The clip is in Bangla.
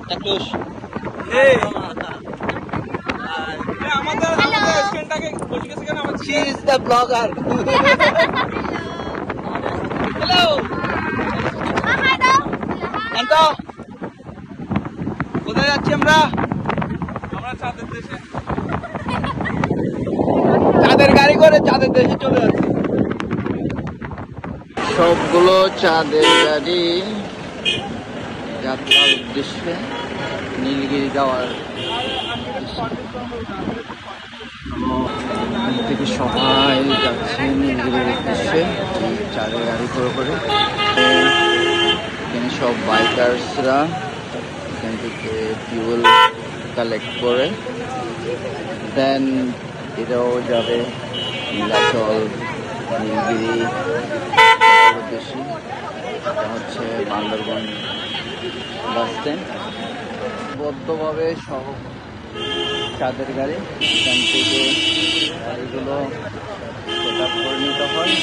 চাক্ষুষ She is the blogger. Hello. এন্টো কোথায় যাচ্ছি আমরা? চাঁদের দেশে। চাঁদের গাড়ি করে চাঁদের দেশে চলে যাচ্ছি। সবগুলো চাঁদের গাড়ি যাত্রার উদ্দেশ্যে নীলগিরি যাওয়ার থেকে সবাই যাচ্ছে নীলগিরির উদ্দেশ্যে চাঁদের গাড়ি করে এখানে সব বাইকার্সরা এখান থেকে ফিউল কালেক্ট করে দেন এরাও যাবে নীলাচল নীলগিরি উদ্দেশ্যে। এটা হচ্ছে বান্দরবান বাস স্ট্যান্ড। বদ্ধভাবে সহ চাঁদের গাড়ি এখান থেকে গাড়িগুলো সেট আপ করে নিতে হয়।